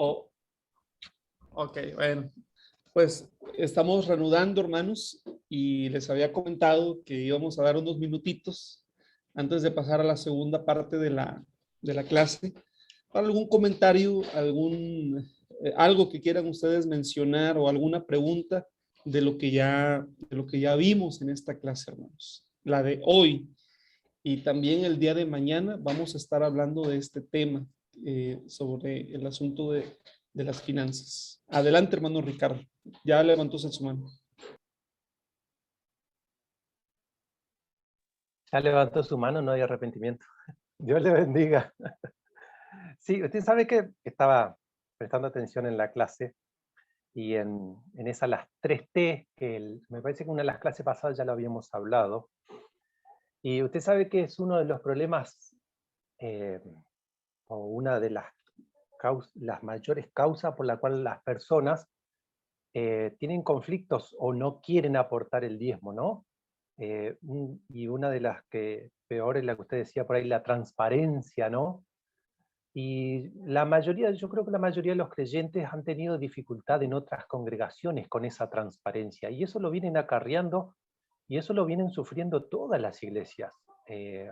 Oh, ok, bueno. Pues estamos reanudando, hermanos, y les había comentado que íbamos a dar unos minutitos antes de pasar a la segunda parte de la clase para algún comentario, algo que quieran ustedes mencionar o alguna pregunta de lo que ya vimos en esta clase, hermanos. La de hoy y también el día de mañana vamos a estar hablando de este tema sobre el asunto de las finanzas. Adelante, hermano Ricardo. Ya levantó su mano. Ya levantó su mano, no hay arrepentimiento. Dios le bendiga. Sí, usted sabe que estaba prestando atención en la clase y en esas las 3T, me parece que una de las clases pasadas ya lo habíamos hablado. Y usted sabe que es uno de los problemas, o una de las mayores causas por la cual las personas tienen conflictos o no quieren aportar el diezmo, ¿no? Y una de las que peor es la que usted decía por ahí, la transparencia, ¿no? Y la mayoría, yo creo que la mayoría de los creyentes han tenido dificultad en otras congregaciones con esa transparencia, y eso lo vienen acarreando, y eso lo vienen sufriendo todas las iglesias,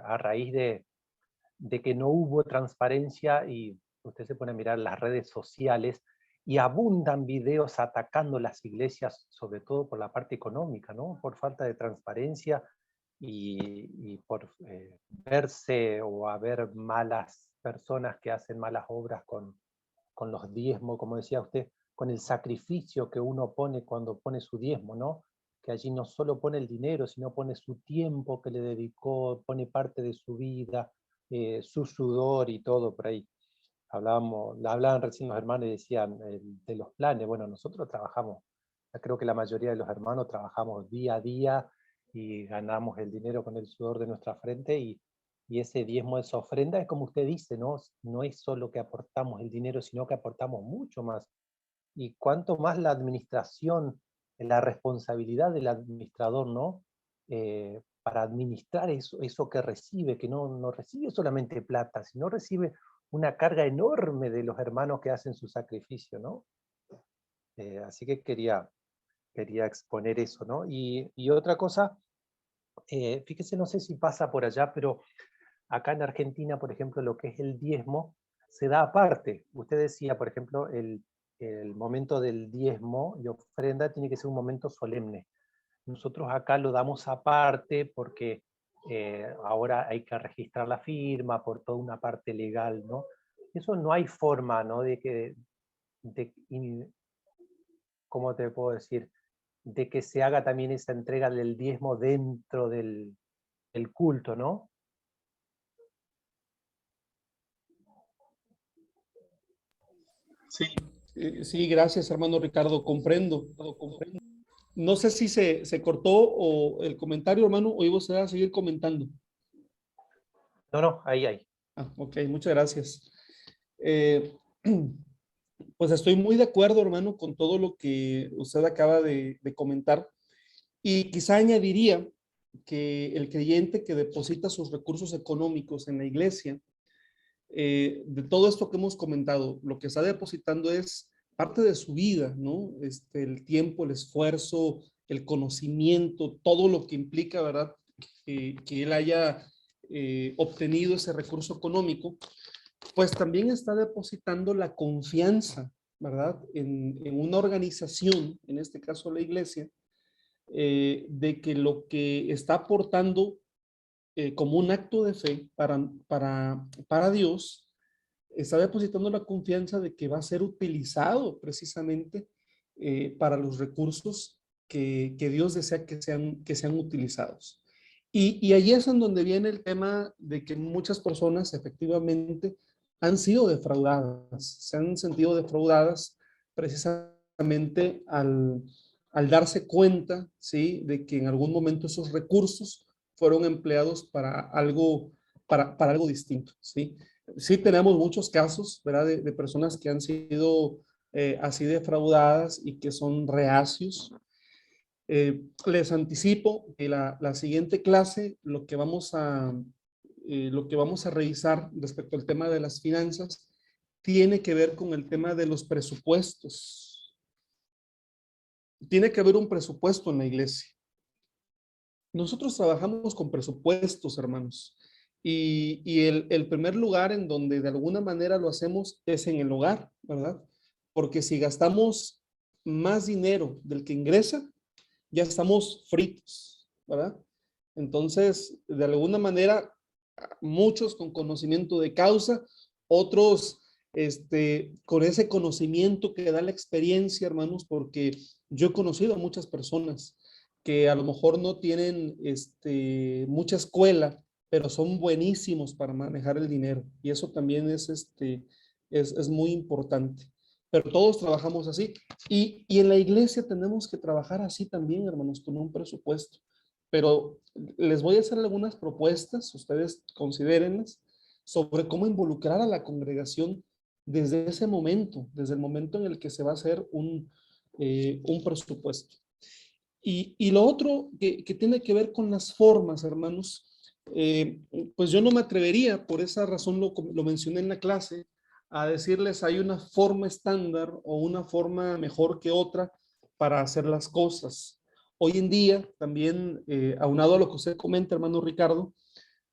a raíz de que no hubo transparencia, y usted se pone a mirar las redes sociales, y abundan videos atacando las iglesias, sobre todo por la parte económica, ¿no? Por falta de transparencia y por verse o haber malas personas que hacen malas obras con los diezmos, como decía usted, con el sacrificio que uno pone cuando pone su diezmo, ¿no? Que allí no solo pone el dinero, sino pone su tiempo que le dedicó, pone parte de su vida, su sudor y todo por ahí. Hablaban recién los hermanos y decían de los planes. Bueno, nosotros trabajamos, creo que la mayoría de los hermanos trabajamos día a día y ganamos el dinero con el sudor de nuestra frente, y ese diezmo, esa ofrenda, es como usted dice, ¿no? No es solo que aportamos el dinero, sino que aportamos mucho más. Y cuanto más la administración, la responsabilidad del administrador, ¿no? Para administrar eso que recibe, que no recibe solamente plata, sino recibe una carga enorme de los hermanos que hacen su sacrificio, ¿no? Así que quería exponer eso, ¿no? Y otra cosa, fíjese, no sé si pasa por allá, pero acá en Argentina, por ejemplo, lo que es el diezmo se da aparte. Usted decía, por ejemplo, el momento del diezmo y ofrenda tiene que ser un momento solemne. Nosotros acá lo damos aparte porque ahora hay que registrar la firma por toda una parte legal, ¿no? Eso no hay forma, ¿no? ¿Cómo te puedo decir? De que se haga también esa entrega del diezmo dentro del culto, ¿no? Sí, sí, gracias, hermano Ricardo. Comprendo. No sé si se cortó o el comentario, hermano, o iba a seguir comentando. No, ahí. Ah, ok, muchas gracias. Eh, pues estoy muy de acuerdo, hermano, con todo lo que usted acaba de comentar. Y quizá añadiría que el creyente que deposita sus recursos económicos en la iglesia, de todo esto que hemos comentado, lo que está depositando es parte de su vida, ¿no? El tiempo, el esfuerzo, el conocimiento, todo lo que implica, ¿verdad? Que él haya obtenido ese recurso económico, pues también está depositando la confianza, ¿verdad? En una organización, en este caso la iglesia, de que lo que está aportando como un acto de fe para Dios, está depositando la confianza de que va a ser utilizado precisamente para los recursos que Dios desea que sean utilizados. Y allí es en donde viene el tema de que muchas personas efectivamente han sido defraudadas, se han sentido defraudadas precisamente al darse cuenta, ¿sí? De que en algún momento esos recursos fueron empleados para algo distinto, ¿sí? Sí tenemos muchos casos, ¿verdad? De personas que han sido así defraudadas y que son reacios. Les anticipo que la siguiente clase lo que vamos a revisar respecto al tema de las finanzas tiene que ver con el tema de los presupuestos. Tiene que haber un presupuesto en la iglesia. Nosotros trabajamos con presupuestos, hermanos. Y el primer lugar en donde de alguna manera lo hacemos es en el hogar, ¿verdad? Porque si gastamos más dinero del que ingresa, ya estamos fritos, ¿verdad? Entonces, de alguna manera, muchos con conocimiento de causa, otros con ese conocimiento que da la experiencia, hermanos, porque yo he conocido a muchas personas que a lo mejor no tienen mucha escuela, pero son buenísimos para manejar el dinero. Y eso también es muy importante. Pero todos trabajamos así. Y en la iglesia tenemos que trabajar así también, hermanos, con un presupuesto. Pero les voy a hacer algunas propuestas, ustedes considérenlas, sobre cómo involucrar a la congregación desde ese momento, desde el momento en el que se va a hacer un presupuesto. Y lo otro que tiene que ver con las formas, hermanos, eh, pues yo no me atrevería, por esa razón lo mencioné en la clase, a decirles hay una forma estándar o una forma mejor que otra para hacer las cosas. Hoy en día, también, aunado a lo que usted comenta, hermano Ricardo,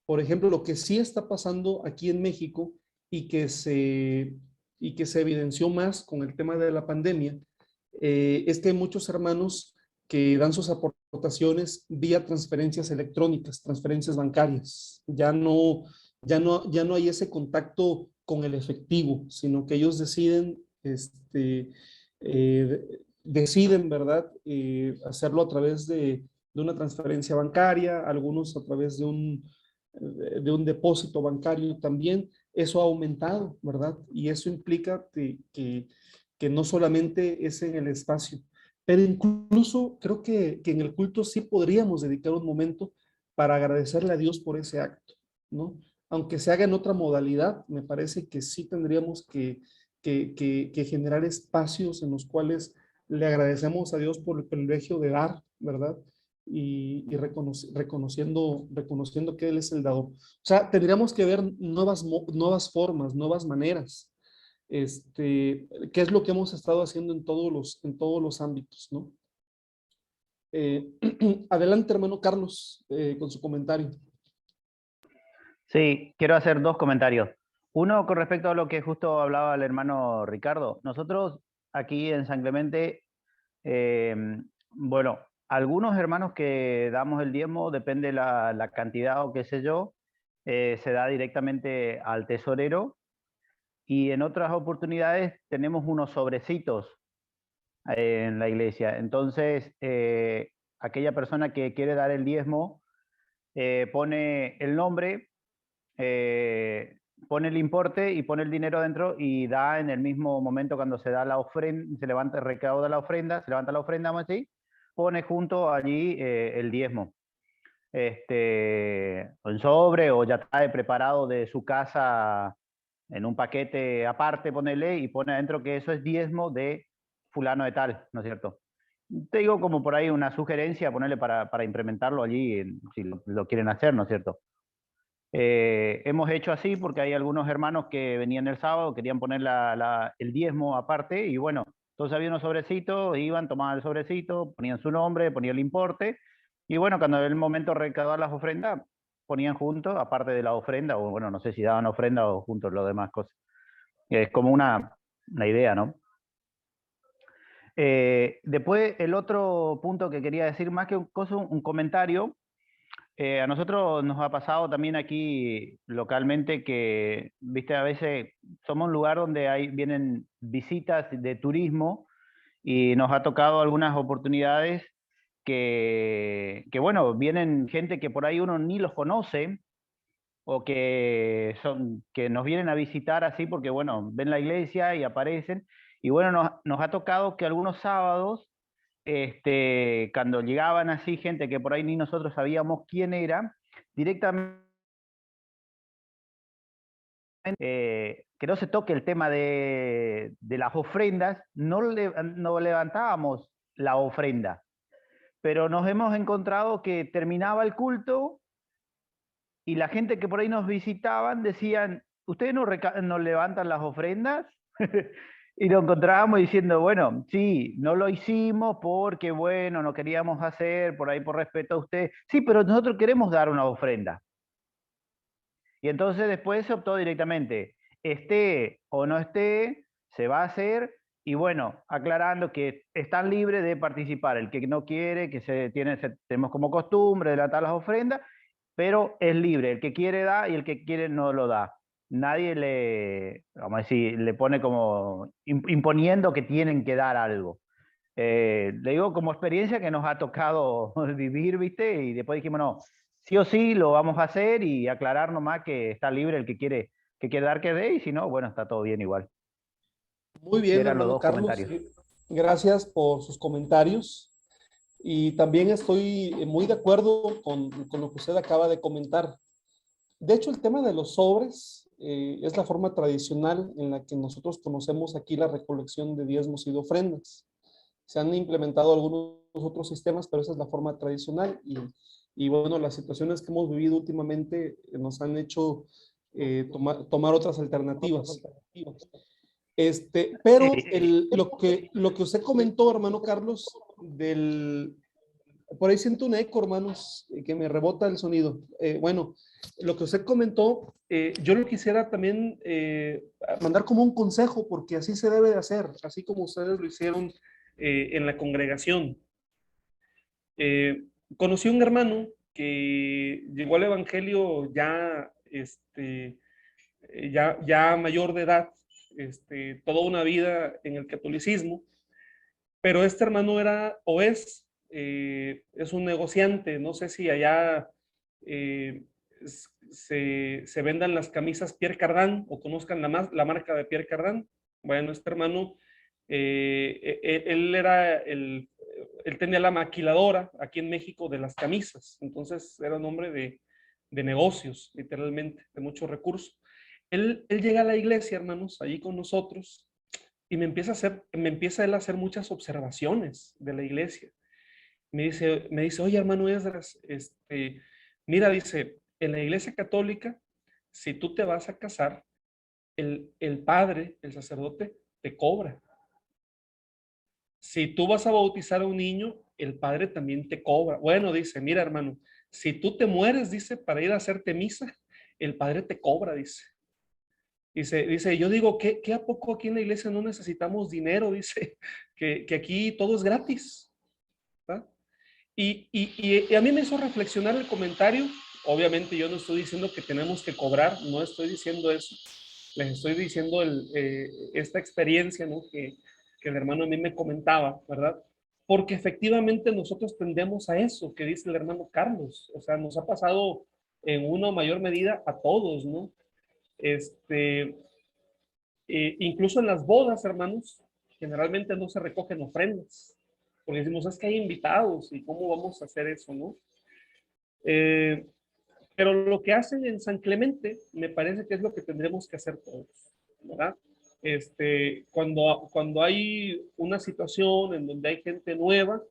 por ejemplo, lo que sí está pasando aquí en México y que se evidenció más con el tema de la pandemia, es que hay muchos hermanos que dan sus aportaciones vía transferencias electrónicas, transferencias bancarias. Ya no hay ese contacto con el efectivo, sino que ellos deciden, ¿verdad? Hacerlo a través de una transferencia bancaria, algunos a través de un depósito bancario también. Eso ha aumentado, ¿verdad? Y eso implica que no solamente es en el espacio, pero incluso creo que en el culto sí podríamos dedicar un momento para agradecerle a Dios por ese acto, ¿no? Aunque se haga en otra modalidad, me parece que sí tendríamos que generar espacios en los cuales le agradecemos a Dios por el privilegio de dar, ¿verdad? Y reconociendo que Él es el dador. O sea, tendríamos que ver nuevas formas, nuevas maneras. ¿Qué es lo que hemos estado haciendo en todos los ámbitos, ¿no? Eh, Adelante, hermano Carlos, con su comentario. Sí, quiero hacer dos comentarios. Uno con respecto a lo que justo hablaba el hermano Ricardo. Nosotros aquí en San Clemente, eh, bueno, algunos hermanos que damos el diezmo, depende la cantidad o qué sé yo, se da directamente al tesorero, y en otras oportunidades tenemos unos sobrecitos en la iglesia. Entonces, aquella persona que quiere dar el diezmo pone el nombre, pone el importe y pone el dinero dentro y da en el mismo momento cuando se da la ofrenda, se levanta, recauda la ofrenda, se levanta la ofrenda, vamos a decir, pone junto allí el diezmo. En sobre, o ya trae preparado de su casa en un paquete aparte, ponele, y pone adentro que eso es diezmo de fulano de tal, ¿no es cierto? Te digo como por ahí una sugerencia, ponerle para implementarlo allí, si lo quieren hacer, ¿no es cierto? Hemos hecho así porque hay algunos hermanos que venían el sábado, querían poner el diezmo aparte, y bueno, entonces había unos sobrecitos, iban, tomaban el sobrecito, ponían su nombre, ponían el importe, y bueno, cuando era el momento de recaudar las ofrendas, ponían juntos, aparte de la ofrenda, o bueno, no sé si daban ofrenda o juntos las demás cosas. Es como una idea, ¿no? Después, el otro punto que quería decir, más que un comentario. A nosotros nos ha pasado también aquí localmente que, viste, a veces somos un lugar donde vienen visitas de turismo, y nos ha tocado algunas oportunidades bueno, vienen gente que por ahí uno ni los conoce, o que nos vienen a visitar así porque, bueno, ven la iglesia y aparecen. Y bueno, nos ha tocado que algunos sábados, cuando llegaban así gente que por ahí ni nosotros sabíamos quién era, directamente, que no se toque el tema de las ofrendas, no levantábamos la ofrenda, pero nos hemos encontrado que terminaba el culto y la gente que por ahí nos visitaban decían, ¿ustedes no levantan las ofrendas? Y nos encontrábamos diciendo, bueno, sí, no lo hicimos porque, bueno, no queríamos hacer, por ahí por respeto a usted. Sí, pero nosotros queremos dar una ofrenda. Y entonces después se optó directamente, esté o no esté, se va a hacer, y bueno, aclarando que están libres de participar. El que no quiere, que tenemos como costumbre adelantar las ofrendas, pero es libre. El que quiere da y el que quiere no lo da. Nadie vamos a decir, le pone como imponiendo que tienen que dar algo. Le digo como experiencia que nos ha tocado vivir, ¿viste? Y después dijimos, no, sí o sí lo vamos a hacer y aclarar nomás que está libre el que quiere dar que dé, y si no, bueno, está todo bien igual. Muy bien, Eran los hermano dos Carlos. comentarios. Gracias por sus comentarios. Y también estoy muy de acuerdo con lo que usted acaba de comentar. De hecho, el tema de los sobres es la forma tradicional en la que nosotros conocemos aquí la recolección de diezmos y de ofrendas. Se han implementado algunos otros sistemas, pero esa es la forma tradicional. Y bueno, las situaciones que hemos vivido últimamente nos han hecho tomar otras alternativas. Pero lo que usted comentó, hermano Carlos, por ahí siento un eco, hermanos, que me rebota el sonido. Bueno, lo que usted comentó, yo lo quisiera también mandar como un consejo, porque así se debe de hacer, así como ustedes lo hicieron en la congregación. Conocí un hermano que llegó al evangelio ya mayor de edad, toda una vida en el catolicismo, pero este hermano era o es un negociante. No sé si allá eh, se vendan las camisas Pierre Cardin o conozcan la marca de Pierre Cardin. Bueno, este hermano, él tenía la maquiladora aquí en México de las camisas. Entonces era un hombre de negocios, literalmente, de muchos recursos. Él llega a la iglesia, hermanos, allí con nosotros, y me empieza él a hacer muchas observaciones de la iglesia. Me dice, oye, hermano Esdras, mira, dice, en la iglesia católica, si tú te vas a casar, el padre, el sacerdote, te cobra. Si tú vas a bautizar a un niño, el padre también te cobra. Bueno, dice, mira, hermano, si tú te mueres, dice, para ir a hacerte misa, el padre te cobra, dice. Dice, yo digo, ¿qué a poco aquí en la iglesia no necesitamos dinero? Dice, que aquí todo es gratis, ¿verdad? Y a mí me hizo reflexionar el comentario. Obviamente yo no estoy diciendo que tenemos que cobrar, no estoy diciendo eso. Les estoy diciendo esta experiencia, ¿no? Que el hermano a mí me comentaba, ¿verdad? Porque efectivamente nosotros tendemos a eso que dice el hermano Carlos. O sea, nos ha pasado en una mayor medida a todos, ¿no? Incluso en las bodas, hermanos, generalmente no se recogen ofrendas, porque decimos, es que hay invitados y cómo vamos a hacer eso, ¿no? Eh, pero lo que hacen en San Clemente, me parece que es lo que tendremos que hacer todos, ¿verdad? Cuando hay una situación en donde hay gente nueva,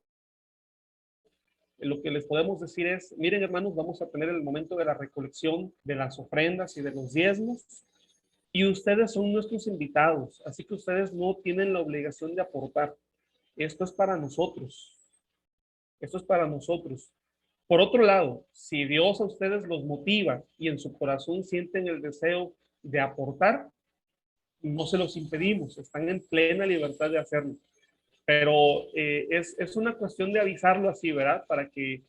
lo que les podemos decir es, miren, hermanos, vamos a tener el momento de la recolección de las ofrendas y de los diezmos, y ustedes son nuestros invitados, así que ustedes no tienen la obligación de aportar. Esto es para nosotros. Esto es para nosotros. Por otro lado, si Dios a ustedes los motiva y en su corazón sienten el deseo de aportar, no se los impedimos, están en plena libertad de hacerlo. Pero es una cuestión de avisarlo así, ¿verdad? Para que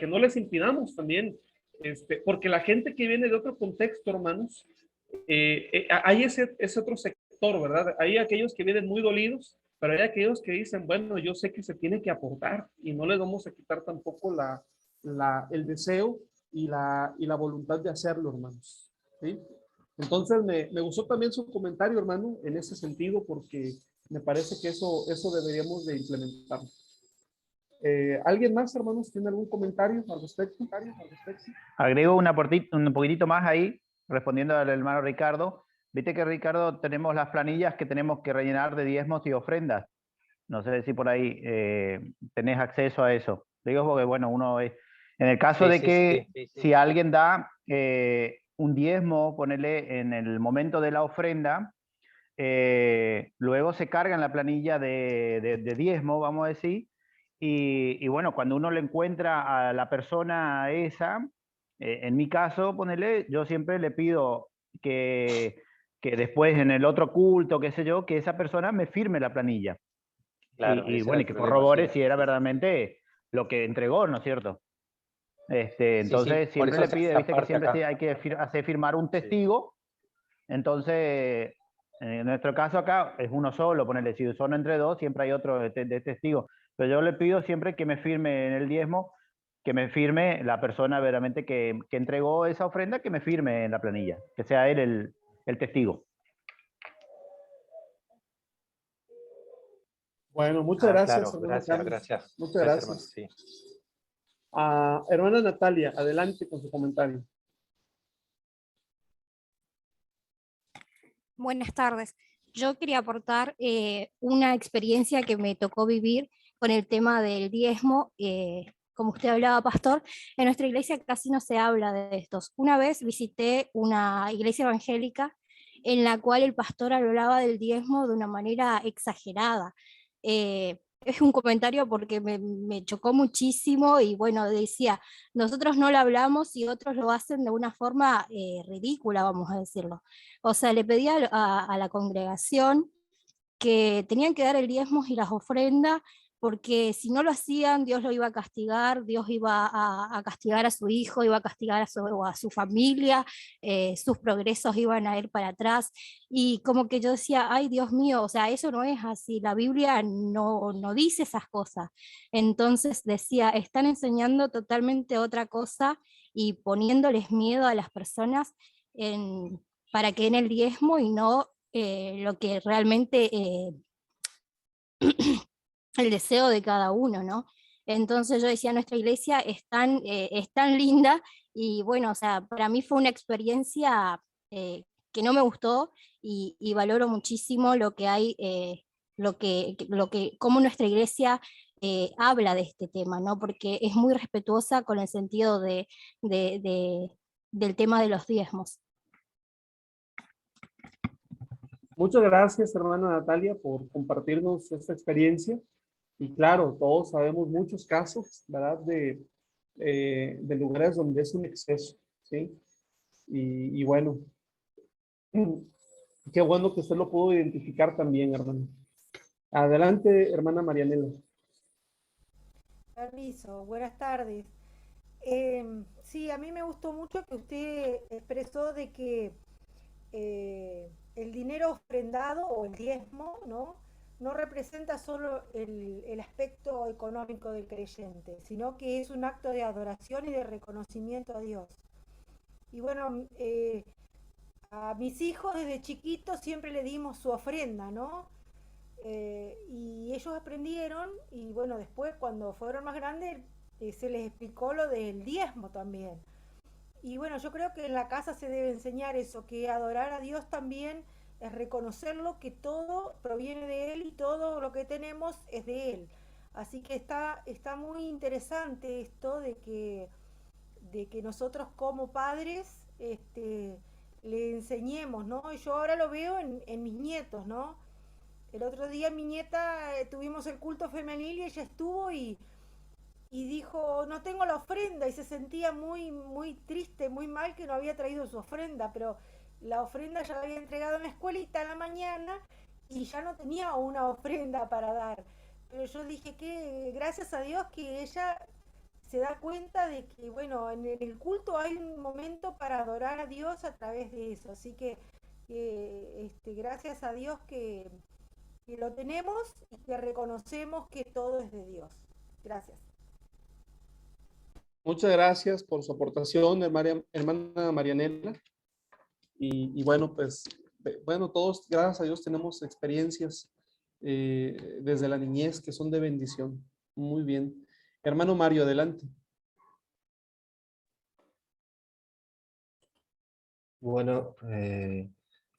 no les impidamos también. Porque la gente que viene de otro contexto, hermanos, hay ese otro sector, ¿verdad? Hay aquellos que vienen muy dolidos, pero hay aquellos que dicen, bueno, yo sé que se tiene que aportar y no les vamos a quitar tampoco el deseo y la voluntad de hacerlo, hermanos. ¿Sí? Entonces me gustó también su comentario, hermano, en ese sentido, porque me parece que eso deberíamos de implementarlo. ¿Alguien más, hermanos, tiene algún comentario al respecto? Agrego un poquitito más ahí, respondiendo al hermano Ricardo. Viste que, Ricardo, tenemos las planillas que tenemos que rellenar de diezmos y ofrendas. No sé si por ahí tenés acceso a eso. Digo porque, bueno, en el caso de que si alguien da un diezmo, ponerle en el momento de la ofrenda, luego se carga en la planilla de diezmo, vamos a decir, y bueno, cuando uno le encuentra a la persona esa, en mi caso, ponele, yo siempre le pido que después en el otro culto, qué sé yo, que esa persona me firme la planilla. Claro, Y ese era bueno, y el que problema, corrobore sí. si era verdaderamente lo que entregó, ¿no es cierto? Sí, sí, Entonces por siempre eso le hace pide, esa viste que parte siempre sí acá. hay que hacer firmar un Sí. testigo. Entonces, en nuestro caso acá es uno solo, ponerle, si son entre dos, siempre hay otro de testigo. Pero yo le pido siempre que me firme en el diezmo, que me firme la persona verdaderamente que entregó esa ofrenda, que me firme en la planilla, que sea él el testigo. Bueno, muchas Ah, gracias, claro, hermano gracias, Carlos. gracias. Muchas Gracias, hermano, gracias. sí. Hermana Natalia, adelante con su comentario. Buenas tardes. Yo quería aportar una experiencia que me tocó vivir con el tema del diezmo. Como usted hablaba, pastor, en nuestra iglesia casi no se habla de estos. Una vez visité una iglesia evangélica en la cual el pastor hablaba del diezmo de una manera exagerada. Es un comentario porque me chocó muchísimo y bueno, decía, nosotros no lo hablamos y otros lo hacen de una forma ridícula, vamos a decirlo. O sea, le pedía a la congregación que tenían que dar el diezmo y las ofrendas, porque si no lo hacían, Dios lo iba a castigar, Dios iba a castigar a su hijo, iba a castigar a su familia, sus progresos iban a ir para atrás. Y como que yo decía, ay Dios mío, o sea, eso no es así, la Biblia no dice esas cosas. Entonces decía, están enseñando totalmente otra cosa y poniéndoles miedo a las personas en, para que den el diezmo y no lo que realmente el deseo de cada uno, ¿no? Entonces yo decía, nuestra iglesia es tan linda y bueno, o sea, para mí fue una experiencia que no me gustó y valoro muchísimo lo que hay, cómo nuestra iglesia habla de este tema, ¿no? Porque es muy respetuosa con el sentido del tema de los diezmos. Muchas gracias, hermana Natalia, por compartirnos esta experiencia. Y claro, todos sabemos muchos casos, ¿verdad? De lugares donde es un exceso, ¿sí? Y bueno, qué bueno que usted lo pudo identificar también, hermano. Adelante, hermana Marianela. Permiso, buenas tardes. Sí, a mí me gustó mucho que usted expresó de que el dinero ofrendado o el diezmo, ¿no? No representa solo el aspecto económico del creyente, sino que es un acto de adoración y de reconocimiento a Dios. Y bueno, a mis hijos desde chiquitos siempre le dimos su ofrenda, ¿no? Y ellos aprendieron y bueno, después cuando fueron más grandes se les explicó lo del diezmo también. Y bueno, yo creo que en la casa se debe enseñar eso, que adorar a Dios también es reconocerlo, que todo proviene de Él y todo lo que tenemos es de Él. Así que está muy interesante esto de que nosotros como padres le enseñemos, ¿no? Y yo ahora lo veo en mis nietos, ¿no? El otro día mi nieta tuvimos el culto femenil y ella estuvo y dijo, no tengo la ofrenda y se sentía muy triste, muy mal que no había traído su ofrenda, pero la ofrenda ya la había entregado en la escuelita a la mañana y ya no tenía una ofrenda para dar. Pero yo dije que gracias a Dios que ella se da cuenta de que, bueno, en el culto hay un momento para adorar a Dios a través de eso. Así que gracias a Dios que lo tenemos y que reconocemos que todo es de Dios. Gracias. Muchas gracias por su aportación, hermana Marianela. Y bueno, pues, bueno, todos, gracias a Dios, tenemos experiencias desde la niñez que son de bendición. Muy bien. Hermano Mario, adelante. Bueno,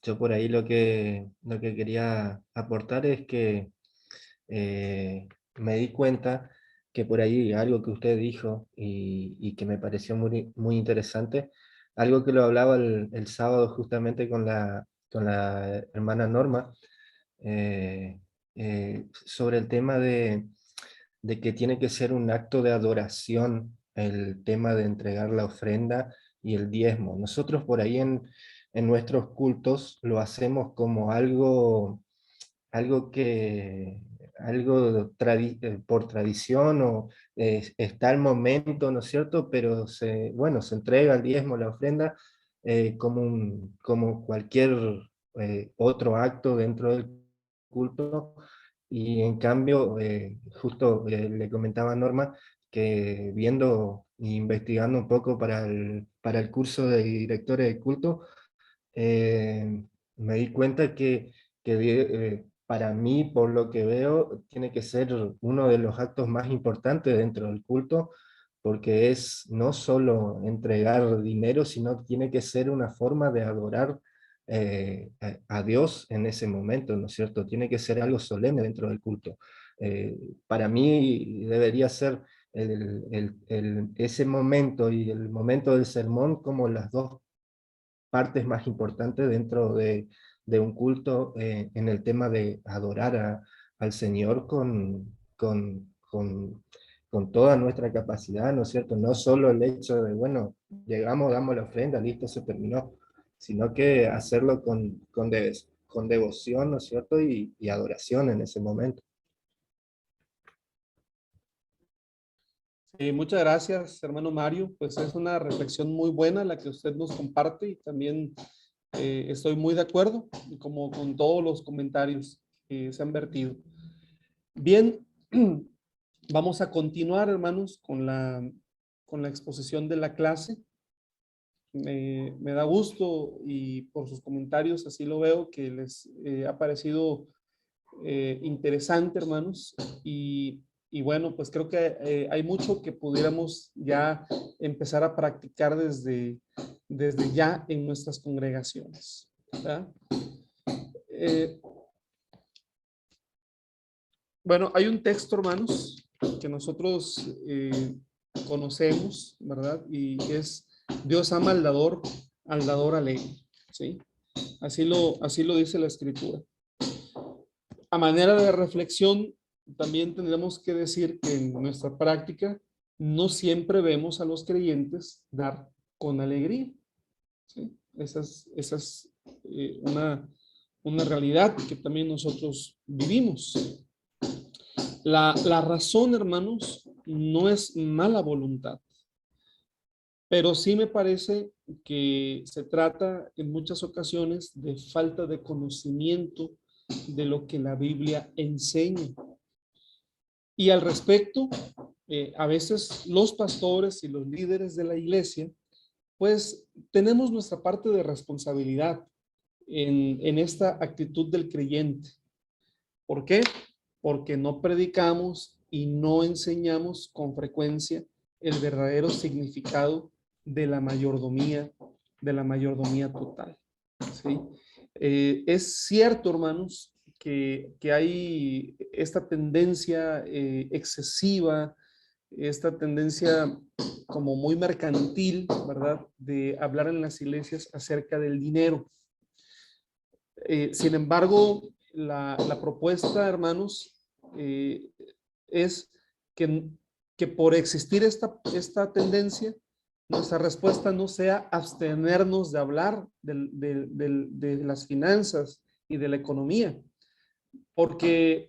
yo por ahí lo que quería aportar es que me di cuenta que por ahí algo que usted dijo y que me pareció muy, muy interesante algo que lo hablaba el sábado justamente con la hermana Norma, eh, sobre el tema de que tiene que ser un acto de adoración el tema de entregar la ofrenda y el diezmo. Nosotros por ahí en nuestros cultos lo hacemos como algo que, por tradición o está el momento, ¿no es cierto? Pero bueno, se entrega el diezmo, la ofrenda, como cualquier otro acto dentro del culto. Y en cambio, justo le comentaba a Norma que viendo e investigando un poco para el curso de directores de culto, me di cuenta que para mí, por lo que veo, tiene que ser uno de los actos más importantes dentro del culto, porque es no solo entregar dinero, sino que tiene que ser una forma de adorar a Dios en ese momento, ¿no es cierto? Tiene que ser algo solemne dentro del culto. Para mí debería ser ese momento y el momento del sermón como las dos partes más importantes dentro de un culto, en el tema de adorar al Señor con toda nuestra capacidad, ¿no es cierto? No solo el hecho de, bueno, llegamos, damos la ofrenda, listo, se terminó, sino que hacerlo con devoción, ¿no es cierto? Y adoración en ese momento. Muchas gracias, hermano Mario. Pues es una reflexión muy buena la que usted nos comparte y también estoy muy de acuerdo, como con todos los comentarios que se han vertido. Bien, vamos a continuar, hermanos, con la exposición de la clase. Me da gusto y por sus comentarios así lo veo que les ha parecido interesante, hermanos, y bueno, pues creo que hay mucho que pudiéramos ya empezar a practicar desde ya en nuestras congregaciones, ¿verdad? Bueno, hay un texto, hermanos, que nosotros conocemos, ¿verdad? Y es Dios ama al dador alegre, ¿sí? Así lo dice la Escritura. A manera de reflexión, también tendríamos que decir que en nuestra práctica no siempre vemos a los creyentes dar con alegría, ¿sí? Esa es una realidad que también nosotros vivimos. La razón, hermanos, no es mala voluntad, pero sí me parece que se trata en muchas ocasiones de falta de conocimiento de lo que la Biblia enseña. Y al respecto, a veces los pastores y los líderes de la iglesia, pues tenemos nuestra parte de responsabilidad en esta actitud del creyente. ¿Por qué? Porque no predicamos y no enseñamos con frecuencia el verdadero significado de la mayordomía total, ¿sí? Es cierto, hermanos, que hay esta tendencia excesiva, esta tendencia como muy mercantil, ¿verdad? De hablar en las iglesias acerca del dinero. Sin embargo, la propuesta, hermanos, es que por existir esta tendencia, nuestra respuesta no sea abstenernos de hablar de las finanzas y de la economía, porque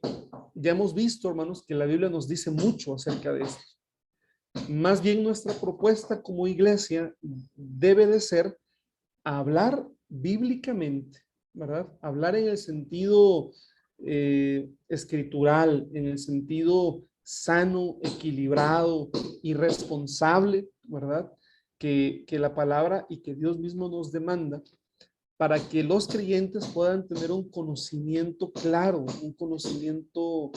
ya hemos visto, hermanos, que la Biblia nos dice mucho acerca de esto. Más bien nuestra propuesta como iglesia debe de ser hablar bíblicamente, ¿verdad? Hablar en el sentido escritural, en el sentido sano, equilibrado y responsable, ¿verdad? Que la palabra y que Dios mismo nos demanda para que los creyentes puedan tener un conocimiento claro, un conocimiento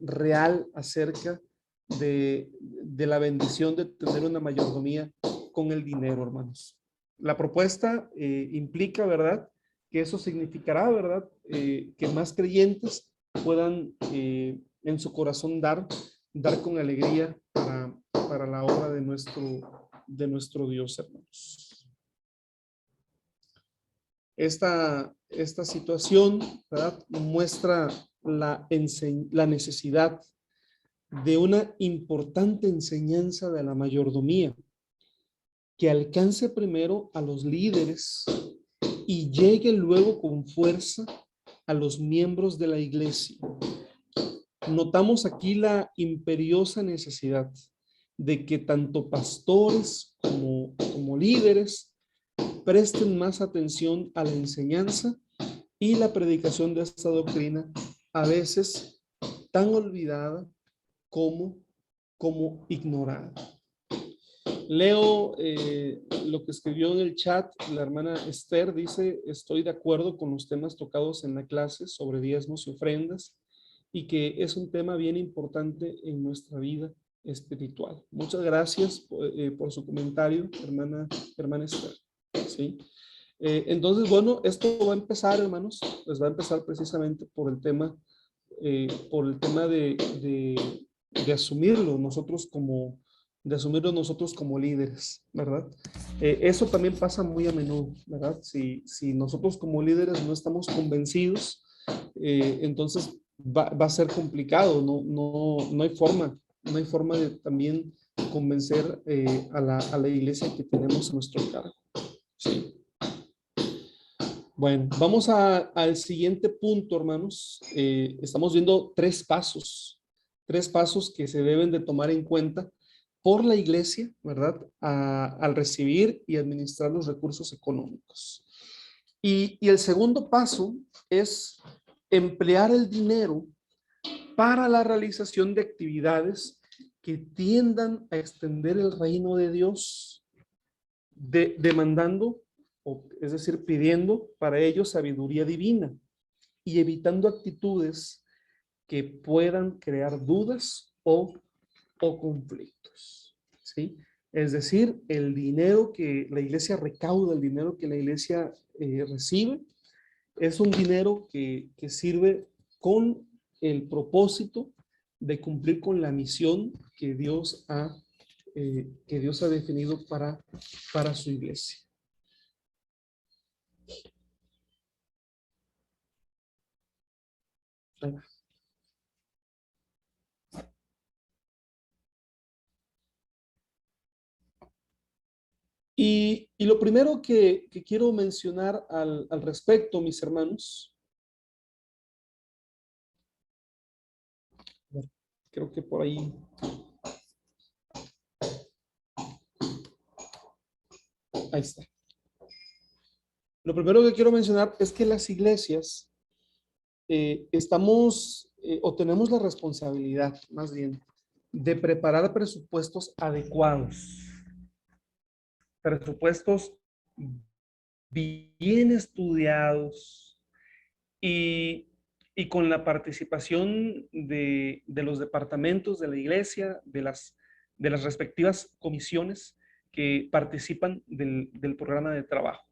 real acerca de la bendición de tener una mayordomía con el dinero, hermanos. La propuesta implica, ¿verdad? Que eso significará, ¿verdad? Que más creyentes puedan en su corazón dar con alegría para la obra de nuestro de nuestro Dios, hermanos. Esta situación, ¿verdad?, muestra la necesidad de una importante enseñanza de la mayordomía que alcance primero a los líderes y llegue luego con fuerza a los miembros de la iglesia. Notamos aquí la imperiosa necesidad de que tanto pastores como líderes presten más atención a la enseñanza y la predicación de esta doctrina, a veces tan olvidada como ignorada. Leo lo que escribió en el chat la hermana Esther. Dice: estoy de acuerdo con los temas tocados en la clase sobre diezmos y ofrendas y que es un tema bien importante en nuestra vida espiritual. Muchas gracias por su comentario, hermana Esther. ¿Sí? Entonces, bueno, esto va a empezar, hermanos, pues va a empezar precisamente por el tema de asumirlo nosotros como líderes, ¿verdad? Eso también pasa muy a menudo, ¿verdad? Si nosotros como líderes no estamos convencidos, entonces va a ser complicado, no hay forma de también convencer a la iglesia que tenemos a nuestro cargo. Sí. Bueno, vamos al siguiente punto, hermanos. Estamos viendo tres pasos que se deben de tomar en cuenta por la iglesia, ¿verdad? Al recibir y administrar los recursos económicos. Y el segundo paso es emplear el dinero para la realización de actividades que tiendan a extender el reino de Dios, demandando, es decir, pidiendo para ello sabiduría divina y evitando actitudes que puedan crear dudas o conflictos, ¿sí? Es decir, el dinero que la iglesia recauda, el dinero que la iglesia recibe, es un dinero que sirve con el propósito de cumplir con la misión que Dios ha definido para su iglesia. Ahí va. Y lo primero que quiero mencionar al respecto, mis hermanos, creo que por ahí, ahí está. Lo primero que quiero mencionar es que las iglesias o tenemos la responsabilidad, más bien, de preparar presupuestos adecuados, presupuestos bien estudiados y con la participación de los departamentos de la iglesia, de las respectivas comisiones que participan del programa de trabajo.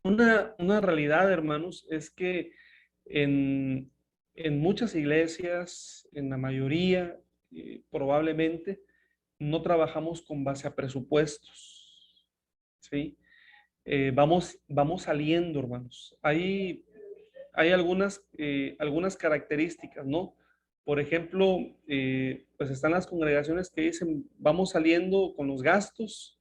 Una realidad, hermanos, es que en muchas iglesias, en la mayoría, probablemente, no trabajamos con base a presupuestos, ¿sí? Vamos saliendo, hermanos. Hay algunas características, ¿no? Por ejemplo, pues están las congregaciones que dicen, vamos saliendo con los gastos,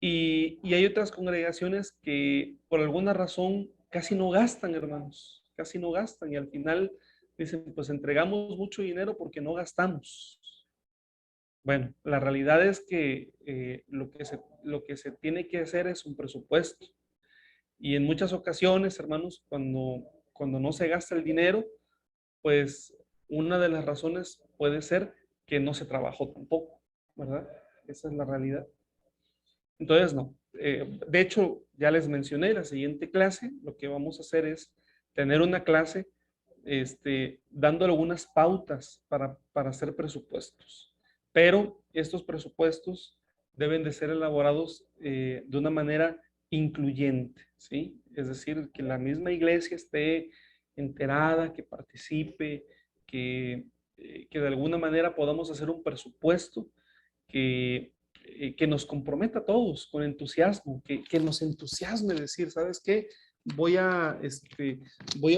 y hay otras congregaciones que por alguna razón casi no gastan, hermanos, casi no gastan, y al final dicen, pues entregamos mucho dinero porque no gastamos. Bueno, la realidad es que lo que se tiene que hacer es un presupuesto. Y en muchas ocasiones, hermanos, cuando no se gasta el dinero, pues una de las razones puede ser que no se trabajó tampoco, ¿verdad? Esa es la realidad. Entonces, no. De hecho, ya les mencioné, la siguiente clase, lo que vamos a hacer es tener una clase dando algunas pautas para hacer presupuestos. Pero estos presupuestos deben de ser elaborados de una manera incluyente, ¿sí? Es decir, que la misma iglesia esté enterada, que participe, que de alguna manera podamos hacer un presupuesto que que nos comprometa a todos con entusiasmo, que nos entusiasme decir, ¿sabes qué? Voy a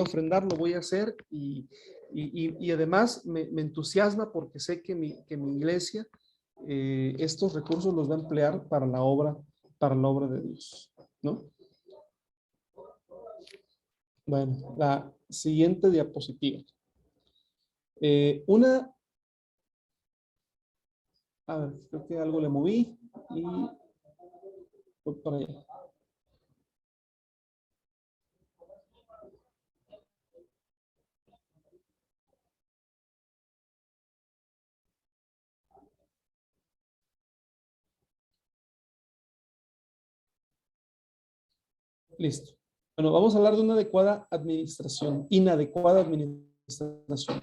ofrendar, lo voy a hacer y además me entusiasma porque sé que mi iglesia estos recursos los va a emplear para la obra de Dios, ¿no? Bueno, la siguiente diapositiva. A ver, creo que algo le moví y voy para allá. Listo. Bueno, vamos a hablar de una adecuada administración, inadecuada administración.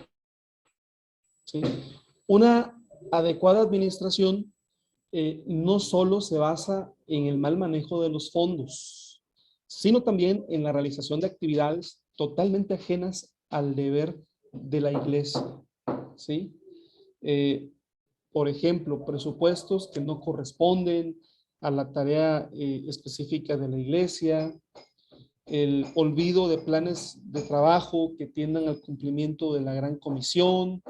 ¿Sí? Una adecuada administración no solo se basa en el mal manejo de los fondos, sino también en la realización de actividades totalmente ajenas al deber de la iglesia. ¿Sí? Por ejemplo, presupuestos que no corresponden a la tarea específica de la iglesia, el olvido de planes de trabajo que tiendan al cumplimiento de la gran comisión,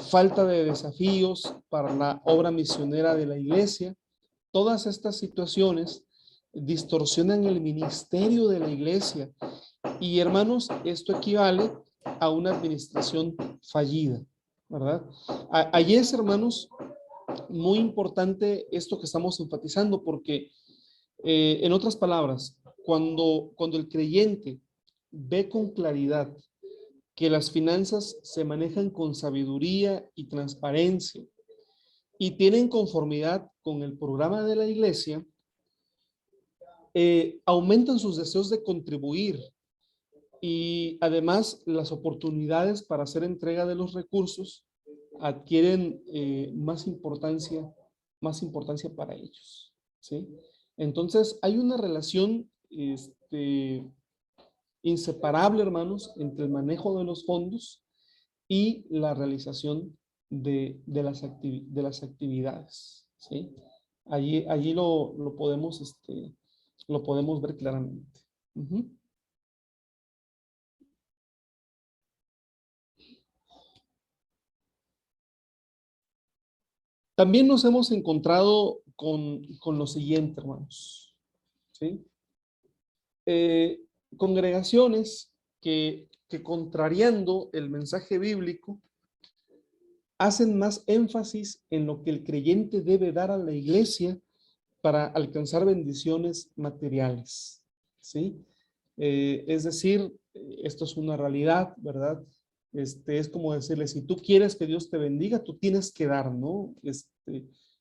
falta de desafíos para la obra misionera de la iglesia. Todas estas situaciones distorsionan el ministerio de la iglesia y, hermanos, esto equivale a una administración fallida, ¿verdad? Allí es, hermanos, muy importante esto que estamos enfatizando porque, en otras palabras, cuando el creyente ve con claridad que las finanzas se manejan con sabiduría y transparencia y tienen conformidad con el programa de la iglesia, aumentan sus deseos de contribuir y además las oportunidades para hacer entrega de los recursos adquieren más importancia para ellos, ¿sí? Entonces hay una relación inseparable, hermanos, entre el manejo de los fondos y la realización de las actividades, ¿sí? Allí lo podemos ver claramente. Uh-huh. También nos hemos encontrado con lo siguiente, hermanos, ¿sí? Congregaciones que contrariando el mensaje bíblico hacen más énfasis en lo que el creyente debe dar a la iglesia para alcanzar bendiciones materiales, ¿sí? Es decir, esto es una realidad, ¿verdad? Es como decirle, si tú quieres que Dios te bendiga, tú tienes que dar, ¿no?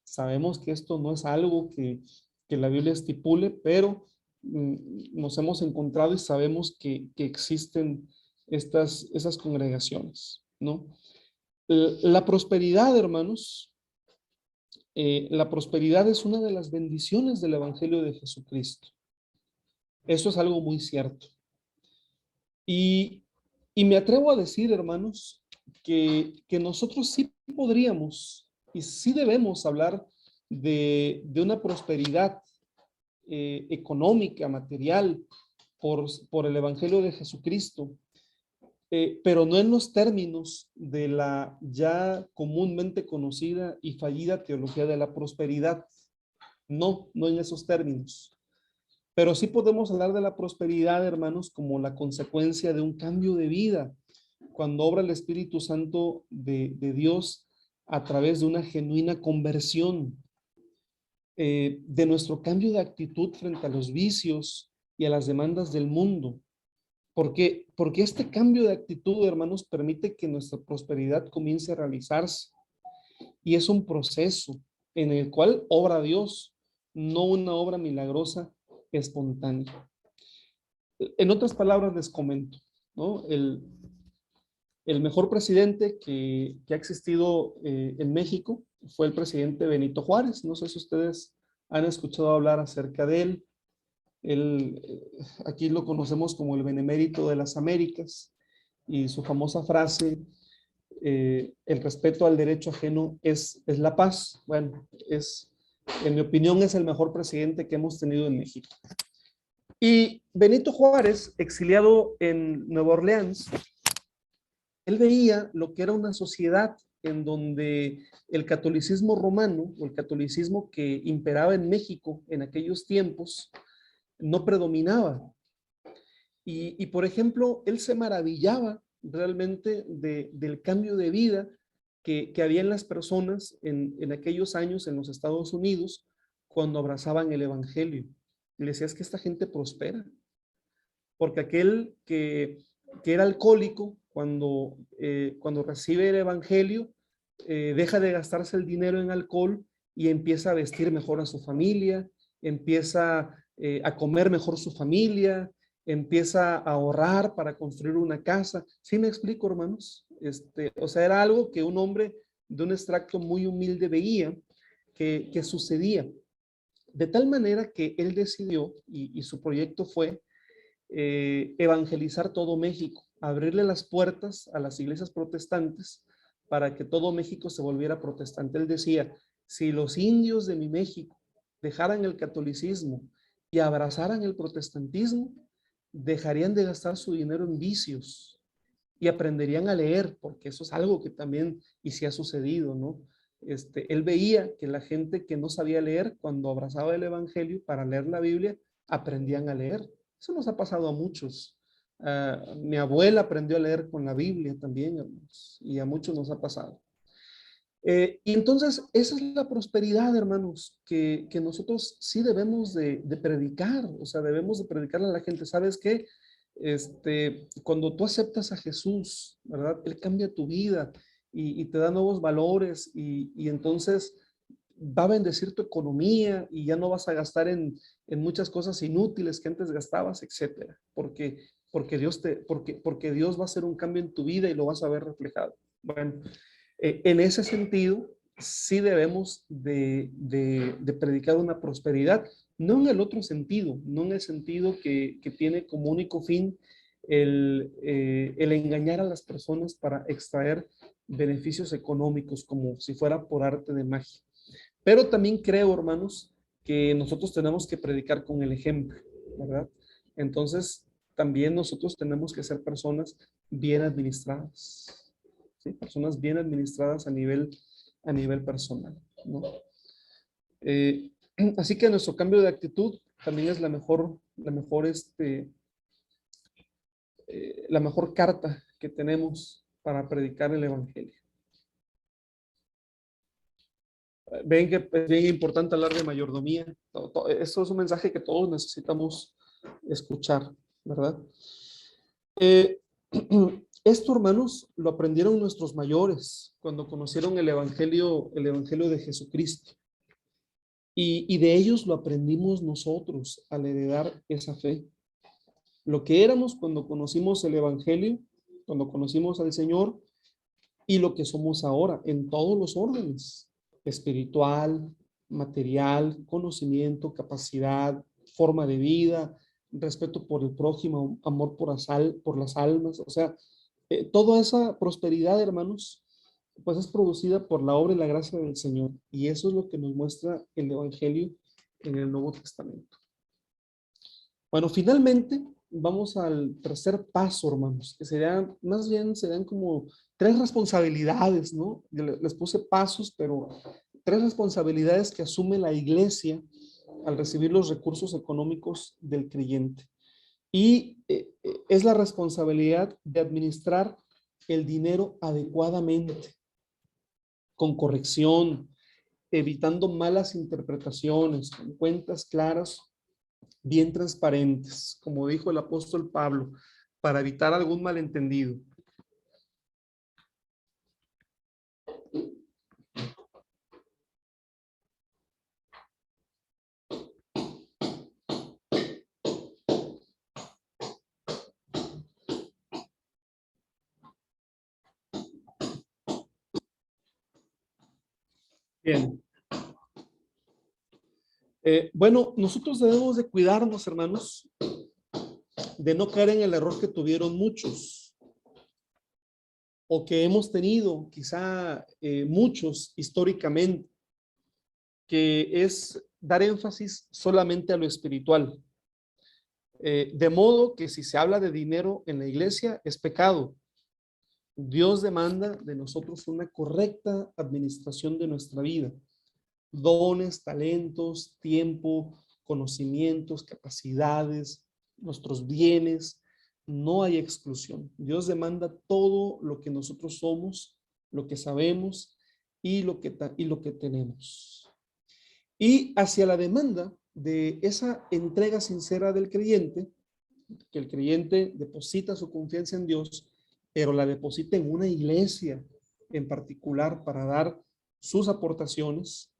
Sabemos que esto no es algo que la Biblia estipule, pero nos hemos encontrado y sabemos que existen esas congregaciones, ¿no? La prosperidad, hermanos, la prosperidad es una de las bendiciones del Evangelio de Jesucristo. Eso es algo muy cierto. Y me atrevo a decir, hermanos, que nosotros sí podríamos y sí debemos hablar de una prosperidad económica, material, por el Evangelio de Jesucristo, pero no en los términos de la ya comúnmente conocida y fallida teología de la prosperidad. No en esos términos. Pero sí podemos hablar de la prosperidad, hermanos, como la consecuencia de un cambio de vida, cuando obra el Espíritu Santo de Dios a través de una genuina conversión, de nuestro cambio de actitud frente a los vicios y a las demandas del mundo. Porque este cambio de actitud, hermanos, permite que nuestra prosperidad comience a realizarse. Y es un proceso en el cual obra Dios, no una obra milagrosa espontánea. En otras palabras les comento, ¿no? El mejor presidente que ha existido en México fue el presidente Benito Juárez. No sé si ustedes han escuchado hablar acerca de él. Aquí lo conocemos como el benemérito de las Américas y su famosa frase, el respeto al derecho ajeno es la paz. Bueno, en mi opinión, es el mejor presidente que hemos tenido en México. Y Benito Juárez, exiliado en Nueva Orleans, él veía lo que era una sociedad en donde el catolicismo romano, o el catolicismo que imperaba en México en aquellos tiempos, no predominaba. Y por ejemplo, él se maravillaba realmente del cambio de vida que había en las personas en aquellos años en los Estados Unidos cuando abrazaban el evangelio. Y le decía, es que esta gente prospera. Porque aquel que era alcohólico, cuando recibe el evangelio, deja de gastarse el dinero en alcohol y empieza a vestir mejor a su familia, empieza a comer mejor su familia, empieza a ahorrar para construir una casa. ¿Sí me explico, hermanos? O sea, era algo que un hombre de un extracto muy humilde veía que sucedía. De tal manera que él decidió, y su proyecto fue evangelizar todo México, abrirle las puertas a las iglesias protestantes para que todo México se volviera protestante. Él decía, si los indios de mi México dejaran el catolicismo y abrazaran el protestantismo, dejarían de gastar su dinero en vicios y aprenderían a leer, porque eso es algo que también y sí ha sucedido, ¿no? Él veía que la gente que no sabía leer, cuando abrazaba el evangelio para leer la Biblia, aprendían a leer. Eso nos ha pasado a muchos. Mi abuela aprendió a leer con la Biblia también, hermanos, y a muchos nos ha pasado. Y entonces, esa es la prosperidad, hermanos, que nosotros sí debemos de predicar. O sea, debemos de predicarle a la gente. ¿Sabes qué? Cuando tú aceptas a Jesús, ¿verdad? Él cambia tu vida y te da nuevos valores y entonces va a bendecir tu economía y ya no vas a gastar en muchas cosas inútiles que antes gastabas, etcétera, porque Dios va a hacer un cambio en tu vida y lo vas a ver reflejado. Bueno, en ese sentido, sí debemos de predicar una prosperidad, no en el otro sentido, no en el sentido que tiene como único fin el engañar a las personas para extraer beneficios económicos como si fuera por arte de magia. Pero también creo, hermanos, que nosotros tenemos que predicar con el ejemplo, ¿verdad? Entonces, también nosotros tenemos que ser personas bien administradas, ¿sí? Personas bien administradas a nivel personal, ¿no? Así que nuestro cambio de actitud también es la mejor carta que tenemos para predicar el evangelio. Ven que es bien importante hablar de mayordomía. Eso es un mensaje que todos necesitamos escuchar, ¿verdad? Esto, hermanos, lo aprendieron nuestros mayores cuando conocieron el evangelio de Jesucristo. Y de ellos lo aprendimos nosotros al heredar esa fe. Lo que éramos cuando conocimos el evangelio, cuando conocimos al Señor, y lo que somos ahora en todos los órdenes: espiritual, material, conocimiento, capacidad, forma de vida, respeto por el prójimo, amor por las almas. O sea, toda esa prosperidad, hermanos, pues es producida por la obra y la gracia del Señor. Y eso es lo que nos muestra el Evangelio en el Nuevo Testamento. Bueno, finalmente vamos al tercer paso, hermanos, que serían como 3 responsabilidades, ¿no? Les puse pasos, pero 3 responsabilidades que asume la iglesia al recibir los recursos económicos del creyente. Y es la responsabilidad de administrar el dinero adecuadamente, con corrección, evitando malas interpretaciones, con cuentas claras, bien transparentes, como dijo el apóstol Pablo, para evitar algún malentendido. Bien. Bueno, nosotros debemos de cuidarnos, hermanos, de no caer en el error que tuvieron muchos. o que hemos tenido quizá muchos históricamente, que es dar énfasis solamente a lo espiritual. De modo que si se habla de dinero en la iglesia, es pecado. Dios demanda de nosotros una correcta administración de nuestra vida. Dones, talentos, tiempo, conocimientos, capacidades, nuestros bienes. No hay exclusión. Dios demanda todo lo que nosotros somos, lo que sabemos y lo que tenemos. Y hacia la demanda de esa entrega sincera del creyente, que el creyente deposita su confianza en Dios, pero la deposita en una iglesia en particular para dar sus aportaciones.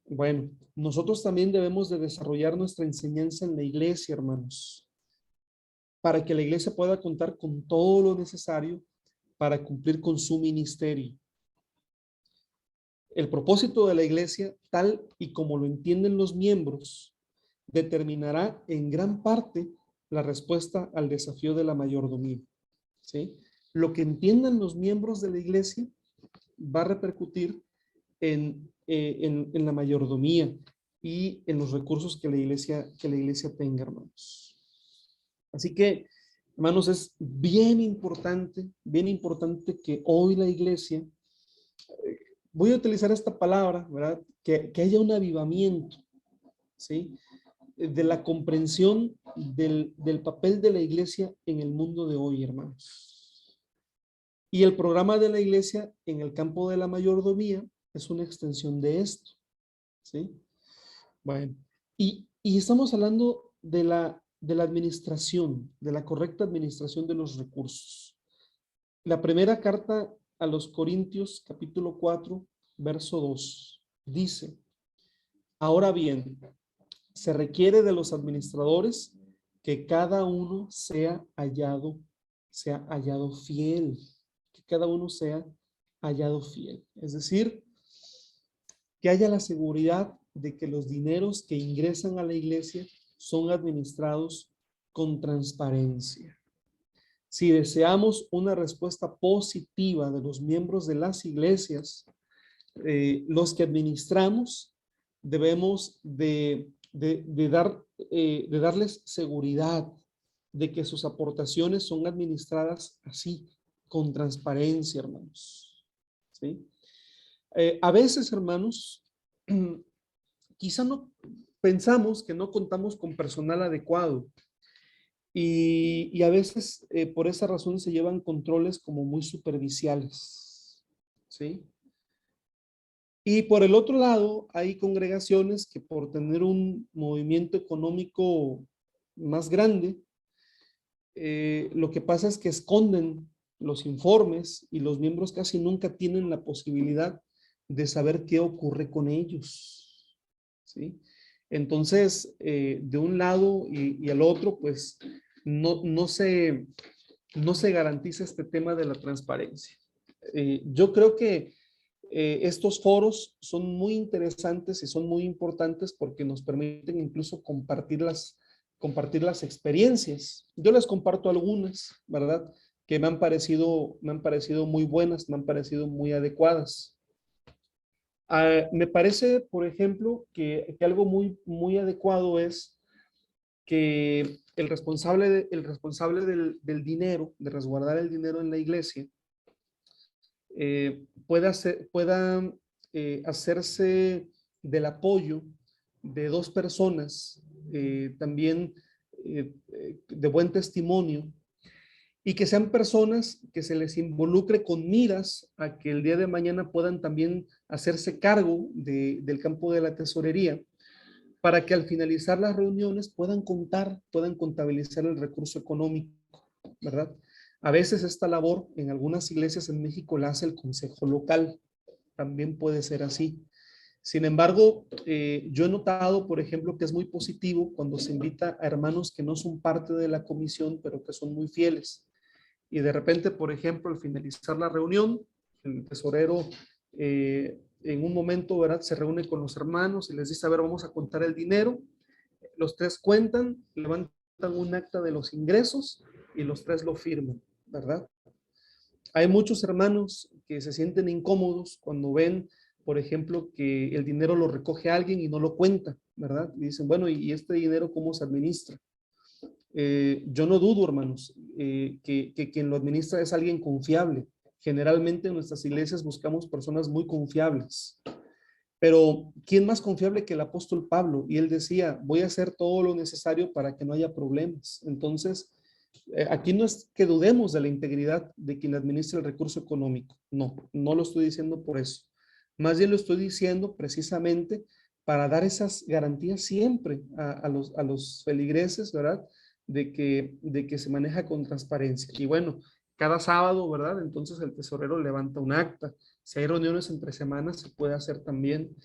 Bueno, nosotros también debemos de desarrollar nuestra enseñanza en la iglesia, hermanos, para que la iglesia pueda contar con todo lo necesario para cumplir con su ministerio. El propósito de la iglesia, tal y como lo entienden los miembros, determinará en gran parte la respuesta al desafío de la mayordomía. ¿Sí? Lo que entiendan los miembros de la iglesia va a repercutir en la mayordomía y en los recursos que la iglesia tenga, hermanos. Así que, hermanos, es bien importante que hoy la iglesia, voy a utilizar esta palabra, ¿verdad? Que haya un avivamiento, ¿sí? De la comprensión del papel de la iglesia en el mundo de hoy, hermanos. Y el programa de la iglesia en el campo de la mayordomía es una extensión de esto, ¿sí? Bueno, y estamos hablando de la administración, de la correcta administración de los recursos. La primera carta a los Corintios, capítulo 4, verso 2, dice: ahora bien, se requiere de los administradores que cada uno sea hallado fiel, que cada uno sea hallado fiel. Es decir, que haya la seguridad de que los dineros que ingresan a la iglesia son administrados con transparencia. Si deseamos una respuesta positiva de los miembros de las iglesias, los que administramos debemos de darles seguridad de que sus aportaciones son administradas así, con transparencia, hermanos. ¿Sí? A veces, hermanos, quizá no pensamos que no contamos con personal adecuado y a veces por esa razón se llevan controles como muy superficiales, ¿sí? Y por el otro lado, hay congregaciones que por tener un movimiento económico más grande, lo que pasa es que esconden los informes y los miembros casi nunca tienen la posibilidad de saber qué ocurre con ellos, ¿sí? Entonces, de un lado y al otro, pues no se garantiza este tema de la transparencia. Yo creo que estos foros son muy interesantes y son muy importantes porque nos permiten incluso compartir las experiencias. Yo les comparto algunas, ¿verdad? Que me han parecido muy buenas, me han parecido muy adecuadas. Me parece, por ejemplo, que algo muy adecuado es que el responsable del dinero, de resguardar el dinero en la iglesia, pueda hacerse del apoyo de dos personas, también de buen testimonio, y que sean personas que se les involucre con miras a que el día de mañana puedan también hacerse cargo del campo de la tesorería, para que al finalizar las reuniones puedan contabilizar el recurso económico, ¿verdad? A veces esta labor en algunas iglesias en México la hace el consejo local, también puede ser así. Sin embargo, yo he notado, por ejemplo, que es muy positivo cuando se invita a hermanos que no son parte de la comisión, pero que son muy fieles. Y de repente, por ejemplo, al finalizar la reunión, el tesorero en un momento, ¿verdad?, se reúne con los hermanos y les dice: a ver, vamos a contar el dinero. Los tres cuentan, levantan un acta de los ingresos y los tres lo firman, ¿verdad? Hay muchos hermanos que se sienten incómodos cuando ven, por ejemplo, que el dinero lo recoge alguien y no lo cuenta, ¿verdad? Y dicen, bueno, ¿y este dinero cómo se administra? Yo no dudo, hermanos, que quien lo administra es alguien confiable. Generalmente en nuestras iglesias buscamos personas muy confiables. Pero, ¿quién más confiable que el apóstol Pablo? Y él decía, voy a hacer todo lo necesario para que no haya problemas. Entonces, aquí no es que dudemos de la integridad de quien administra el recurso económico. No, no lo estoy diciendo por eso. Más bien lo estoy diciendo precisamente para dar esas garantías siempre a los feligreses, ¿verdad? De que se maneja con transparencia. Y bueno, cada sábado, ¿verdad? Entonces el tesorero levanta un acta. Si hay reuniones entre semanas, se puede hacer también,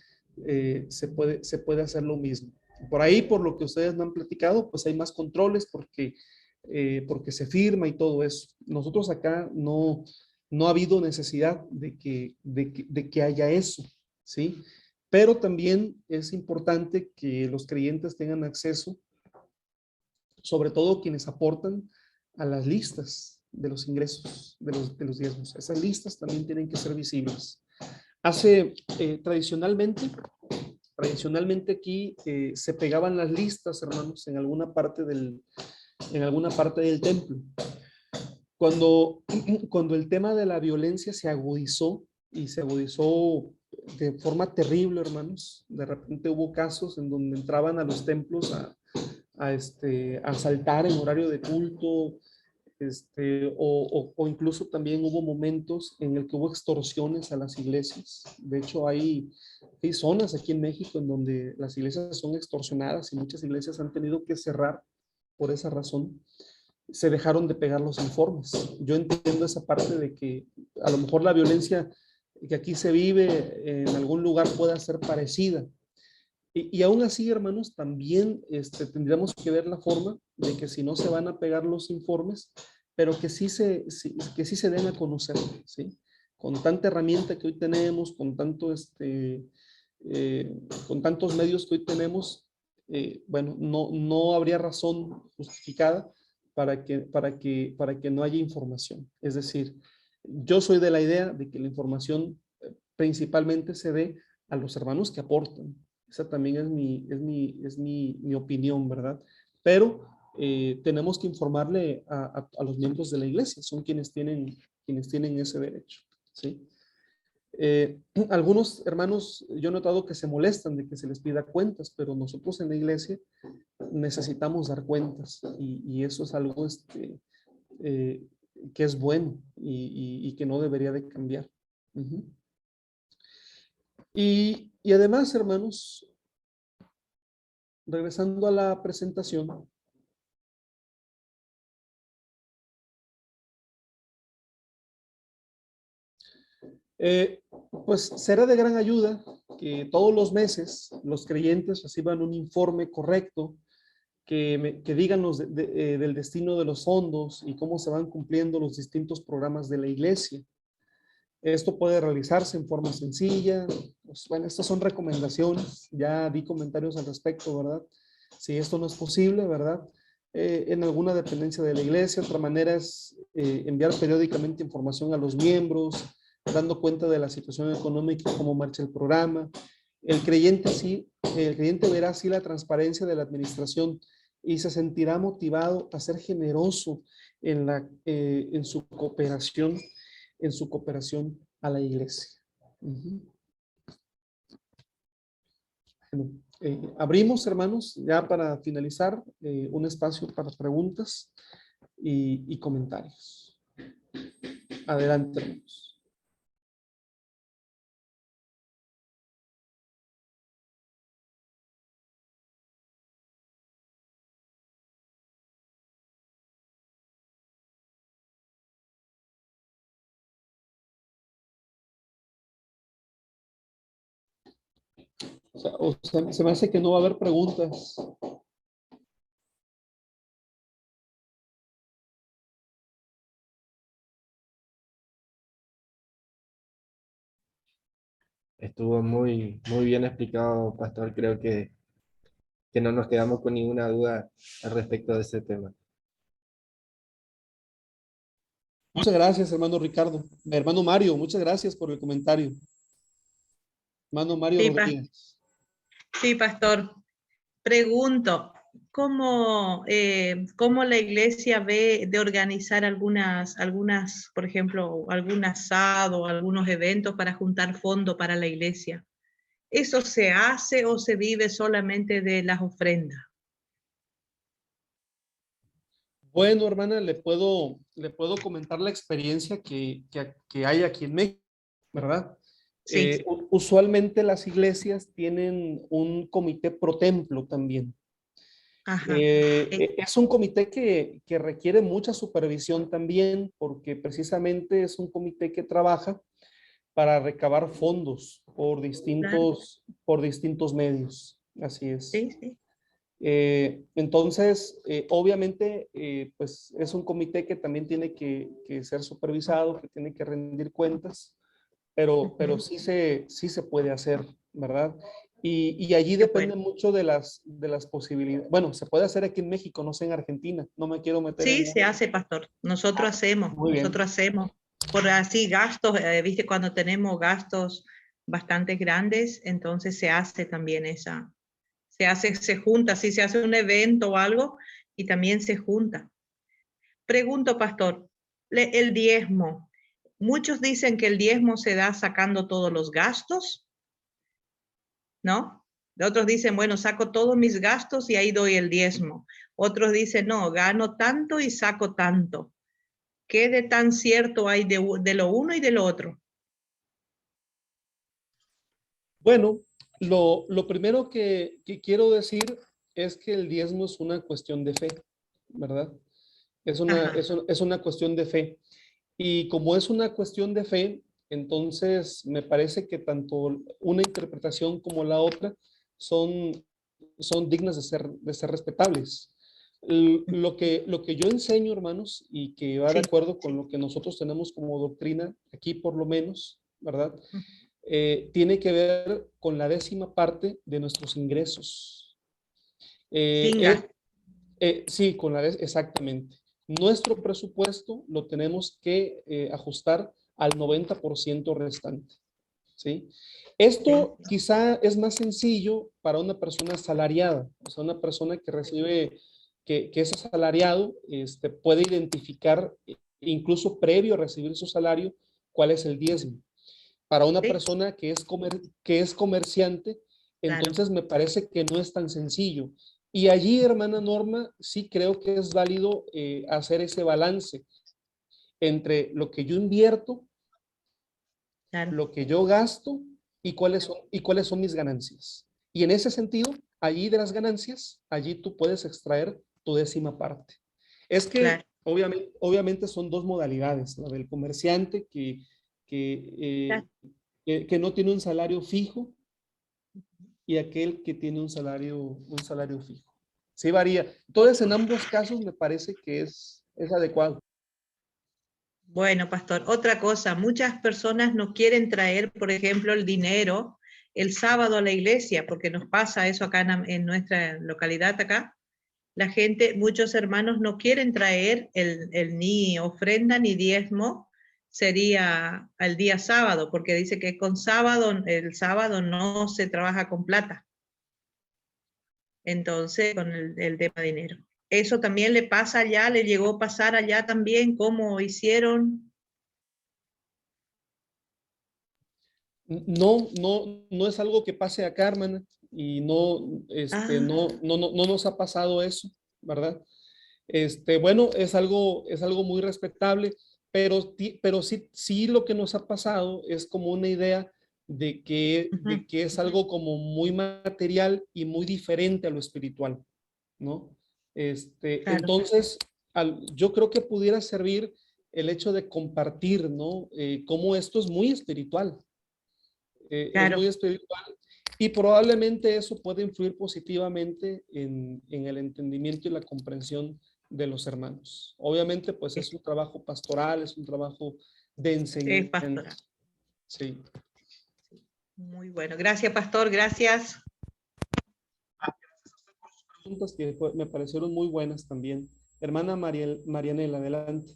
se puede hacer lo mismo. Por ahí, por lo que ustedes me han platicado, pues hay más controles porque se firma y todo eso. Nosotros acá no ha habido necesidad de que haya eso, ¿sí? Pero también es importante que los creyentes tengan acceso, sobre todo quienes aportan a las listas de los ingresos, de los diezmos. Esas listas también tienen que ser visibles. Tradicionalmente aquí se pegaban las listas, hermanos, en alguna parte del templo. Cuando el tema de la violencia se agudizó, y se agudizó de forma terrible, hermanos, de repente hubo casos en donde entraban a los templos a asaltar en horario de culto, o incluso también hubo momentos en el que hubo extorsiones a las iglesias. De hecho, hay zonas aquí en México en donde las iglesias son extorsionadas y muchas iglesias han tenido que cerrar por esa razón. Se dejaron de pegar los informes. Yo entiendo esa parte de que a lo mejor la violencia que aquí se vive en algún lugar pueda ser parecida. Y aún así, hermanos, también tendríamos que ver la forma de que si no se van a pegar los informes, pero que sí se den a conocer, ¿sí? Con tanta herramienta que hoy tenemos, con tantos medios que hoy tenemos, bueno, no habría razón justificada para que no haya información. Es decir, yo soy de la idea de que la información principalmente se dé a los hermanos que aportan. Esa también es mi opinión, ¿verdad? Pero tenemos que informarle a los miembros de la iglesia, son quienes tienen ese derecho, ¿sí? Algunos hermanos, yo he notado que se molestan de que se les pida cuentas, pero nosotros en la iglesia necesitamos dar cuentas y eso es algo eh, que es bueno y que no debería de cambiar. Uh-huh. Y además, hermanos, regresando a la presentación, pues será de gran ayuda que todos los meses los creyentes reciban un informe correcto que digan del destino de los fondos y cómo se van cumpliendo los distintos programas de la iglesia. Esto puede realizarse en forma sencilla. Pues, bueno, estas son recomendaciones. Ya di comentarios al respecto, ¿verdad? Si esto no es posible, ¿verdad? En alguna dependencia de la iglesia. Otra manera es enviar periódicamente información a los miembros, dando cuenta de la situación económica y cómo marcha el programa. El creyente verá así la transparencia de la administración y se sentirá motivado a ser generoso en su cooperación a la iglesia. Uh-huh. Bueno, abrimos, hermanos, ya para finalizar, un espacio para preguntas y comentarios. Adelante, hermanos. O sea, se me hace que no va a haber preguntas. Estuvo muy, muy bien explicado, Pastor. Creo que no nos quedamos con ninguna duda al respecto de ese tema. Muchas gracias, hermano Ricardo. Hermano Mario, muchas gracias por el comentario. Hermano Mario Sí, Rodríguez. sí, pastor. Pregunto, ¿cómo la iglesia ve de organizar por ejemplo, algún asado, algunos eventos para juntar fondos para la iglesia? ¿Eso se hace o se vive solamente de las ofrendas? Bueno, hermana, le puedo comentar la experiencia que hay aquí en México, ¿verdad? Sí, Usualmente las iglesias tienen un comité pro templo también. ajá. Es un comité que requiere mucha supervisión también, porque precisamente es un comité que trabaja para recabar fondos Claro, por distintos medios. Así es. sí, sí. Entonces, obviamente, pues es un comité que también tiene que ser supervisado, que tiene que rendir cuentas, pero Ujú. sí se puede hacer, ¿verdad? Y allí Qué depende bueno. mucho de las posibilidades. Bueno, se puede hacer aquí en México, no sé en Argentina. No me quiero meter Sí, en... se hace, pastor. Muy bien. Nosotros hacemos. Por así gastos, viste, cuando tenemos gastos bastante grandes, entonces se hace también se junta, si se hace un evento o algo, y también se junta. Pregunto, pastor, el diezmo. Muchos dicen que el diezmo se da sacando todos los gastos, ¿no? Otros dicen, bueno, saco todos mis gastos y ahí doy el diezmo. Otros dicen, no, gano tanto y saco tanto. ¿Qué de tan cierto hay de lo uno y de lo otro? Bueno, lo primero que quiero decir es que el diezmo es una cuestión de fe, ¿verdad? Ajá, Es una cuestión de fe. Y como es una cuestión de fe, entonces me parece que tanto una interpretación como la otra son, son dignas de ser respetables. Lo que yo enseño, hermanos, y que va de sí. acuerdo con lo que nosotros tenemos como doctrina, aquí por lo menos, ¿verdad? Tiene que ver con la 10ª parte de nuestros ingresos. Eh, Sin es- gasto. sí, exactamente. Nuestro presupuesto lo tenemos que ajustar al 90% restante, ¿sí? Sí, Esto quizá es más sencillo para una persona asalariada, o sea, una persona que recibe, que es asalariado, puede identificar, incluso previo a recibir su salario, cuál es el diezmo. Para una sí, persona que es comerciante, claro, entonces me parece que no es tan sencillo. Y allí, hermana Norma, sí creo que es válido hacer ese balance entre lo que yo invierto, claro. lo que yo gasto y cuáles son mis ganancias. Y en ese sentido, allí de las ganancias, allí tú puedes extraer tu 10ª parte. Es que Claro, obviamente son dos modalidades, la del comerciante que, claro. que no tiene un salario fijo y aquel que tiene un salario fijo. Sí varía. Entonces, en ambos casos me parece que es adecuado. Bueno, pastor, otra cosa, muchas personas no quieren traer, por ejemplo, el dinero el sábado a la iglesia, porque nos pasa eso acá en nuestra localidad acá. La gente, muchos hermanos no quieren traer ni ofrenda ni diezmo, sería el día sábado, porque dice que el sábado no se trabaja con plata. Entonces, con el tema de dinero. Eso también le pasa allá, le llegó a pasar allá también, cómo hicieron. No, no es algo que pase acá, hermana, y Ah, no nos ha pasado eso, ¿verdad? Bueno, es algo muy respetable, pero sí lo que nos ha pasado es como una idea de que, ujú, de que es algo como muy material y muy diferente a lo espiritual, ¿no? claro, Entonces, yo creo que pudiera servir el hecho de compartir, ¿no? Cómo esto es muy espiritual, es muy claro. espiritual y probablemente eso puede influir positivamente en el entendimiento y la comprensión de los hermanos. Obviamente, pues es un trabajo pastoral, es un trabajo de Es enseñanza. pastora. Sí. Muy bueno. Gracias, pastor. Gracias. Preguntas que me parecieron muy buenas también. Hermana Marianela, adelante.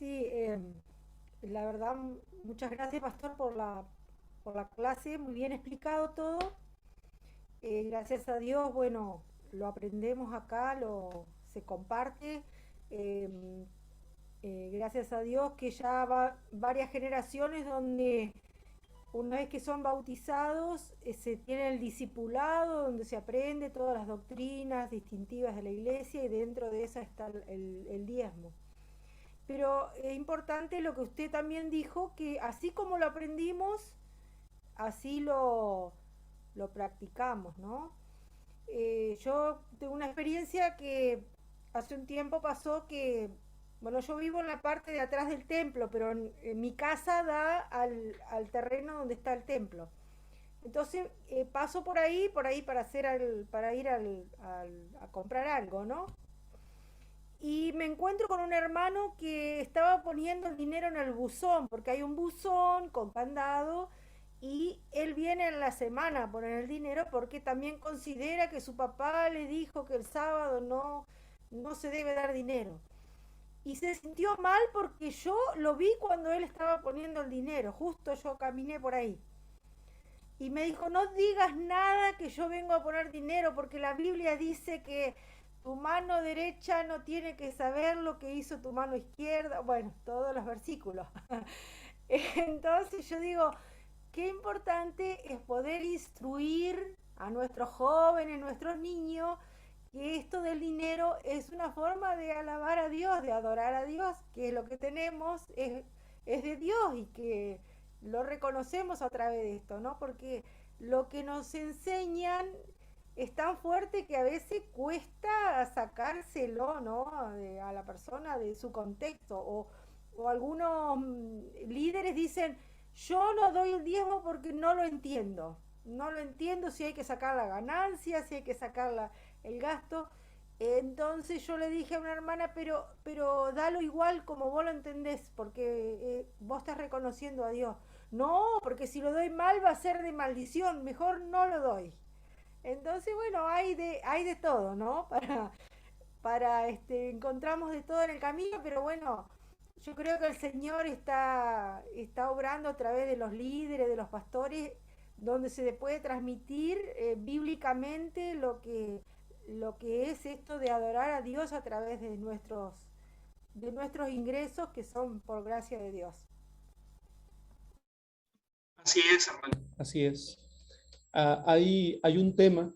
Sí, la verdad, muchas gracias, Pastor, por la clase, muy bien explicado todo. Gracias a Dios, bueno, lo aprendemos acá, se comparte. em, Gracias a Dios que ya va varias generaciones donde una vez que son bautizados, se tiene el discipulado, donde se aprende todas las doctrinas distintivas de la iglesia y dentro de esa está el diezmo. Pero es importante lo que usted también dijo, que así como lo aprendimos, así lo practicamos, ¿no? Yo tengo una experiencia que hace un tiempo pasó que, bueno, yo vivo en la parte de atrás del templo, pero en mi casa da al terreno donde está el templo. Entonces paso por ahí para ir a comprar algo, ¿no? Y me encuentro con un hermano que estaba poniendo el dinero en el buzón, porque hay un buzón con candado y él viene en la semana a poner el dinero porque también considera que su papá le dijo que el sábado no se debe dar dinero. Y se sintió mal porque yo lo vi cuando él estaba poniendo el dinero, justo yo caminé por ahí. Y me dijo, no digas nada que yo vengo a poner dinero porque la Biblia dice que tu mano derecha no tiene que saber lo que hizo tu mano izquierda. Bueno, todos los versículos. Entonces yo digo, qué importante es poder instruir a nuestros jóvenes, nuestros niños, que esto del dinero es una forma de alabar a Dios, de adorar a Dios, que lo que tenemos es de Dios y que lo reconocemos a través de esto, ¿no? Porque lo que nos enseñan es tan fuerte que a veces cuesta sacárselo, ¿no? A la persona de su contexto. O algunos líderes dicen, yo no doy el diezmo porque no lo entiendo. No lo entiendo si hay que sacar la ganancia, si hay que sacar el gasto. Entonces yo le dije a una hermana, pero dalo igual como vos lo entendés, porque vos estás reconociendo a Dios. No, porque si lo doy mal va a ser de maldición, mejor no lo doy. Entonces, bueno, hay de todo, ¿no? Encontramos de todo en el camino, pero bueno, yo creo que el Señor está obrando a través de los líderes, de los pastores, donde se le puede transmitir bíblicamente lo que es esto de adorar a Dios a través de nuestros ingresos que son por gracia de Dios. Así es, hermano. Así es. Hay un tema,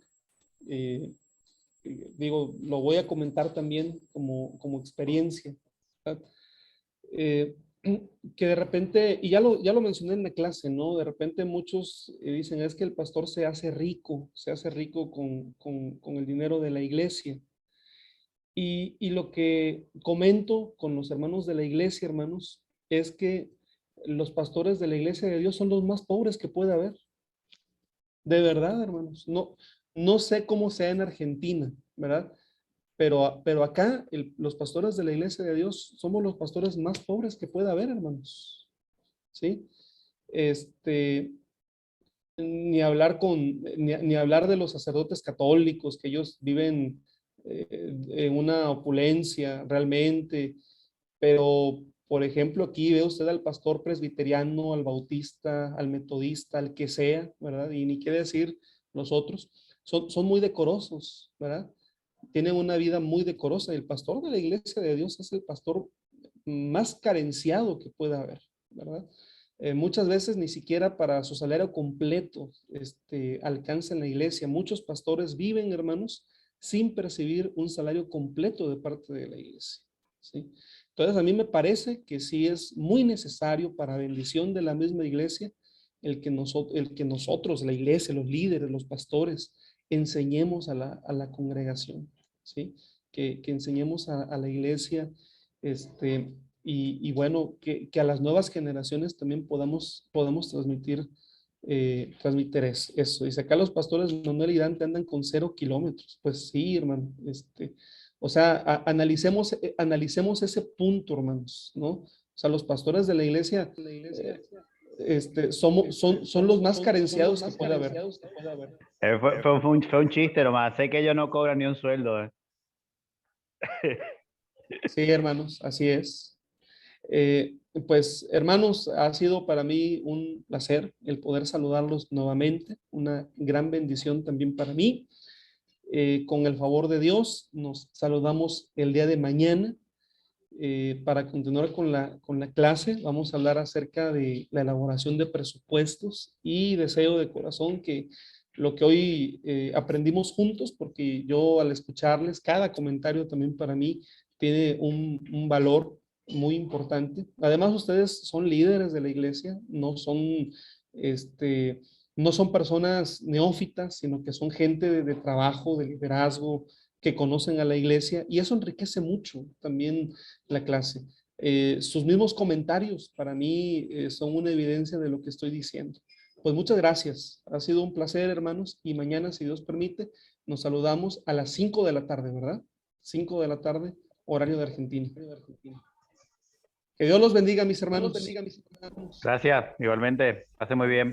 digo, lo voy a comentar también como experiencia, ¿verdad? Que de repente, y ya lo mencioné en la clase, ¿no? De repente muchos dicen, es que el pastor se hace rico con el dinero de la iglesia. Y lo que comento con los hermanos de la iglesia, hermanos, es que los pastores de la iglesia de Dios son los más pobres que puede haber. De verdad, hermanos. No sé cómo sea en Argentina, ¿verdad? Pero acá los pastores de la iglesia de Dios somos los pastores más pobres que puede haber, hermanos. ¿Sí? Ni hablar de los sacerdotes católicos, que ellos viven en una opulencia realmente, pero por ejemplo aquí ve usted al pastor presbiteriano, al bautista, al metodista, al que sea, ¿verdad? Y ni quiere decir los otros, son muy decorosos, ¿verdad? Tienen una vida muy decorosa y el pastor de la iglesia de Dios es el pastor más carenciado que pueda haber, ¿verdad? Muchas veces ni siquiera para su salario completo alcanza en la iglesia. Muchos pastores viven, hermanos, sin percibir un salario completo de parte de la iglesia, ¿sí? Entonces a mí me parece que sí es muy necesario para bendición de la misma iglesia el que nosotros, la iglesia, los líderes, los pastores, enseñemos a la congregación, ¿sí? Que enseñemos a la iglesia, y bueno, que a las nuevas generaciones también podamos transmitir eso. Dice acá los pastores Manuel y Dante andan con 0 kilómetros. Pues sí, hermano. O sea, analicemos ese punto, hermanos, ¿no? O sea, los pastores de la iglesia son los más carenciados que puede haber. Fue un chiste nomás. Sé que ellos no cobran ni un sueldo. Sí, hermanos, así es. Pues hermanos, ha sido para mí un placer el poder saludarlos nuevamente, una gran bendición también para mí. Con el favor de Dios, nos saludamos el día de mañana para continuar con la clase. Vamos a hablar acerca de la elaboración de presupuestos y deseo de corazón que lo que hoy aprendimos juntos, porque yo al escucharles, cada comentario también para mí tiene un valor muy importante. Además, ustedes son líderes de la iglesia, no son personas neófitas, sino que son gente de trabajo, de liderazgo, que conocen a la iglesia, y eso enriquece mucho también la clase. Sus mismos comentarios para mí son una evidencia de lo que estoy diciendo. Pues muchas gracias. Ha sido un placer, hermanos, y mañana, si Dios permite, nos saludamos a las 5 de la tarde, ¿verdad? 5 de la tarde, horario de Argentina. Que Dios los bendiga, mis hermanos. Gracias, igualmente. Hace muy bien.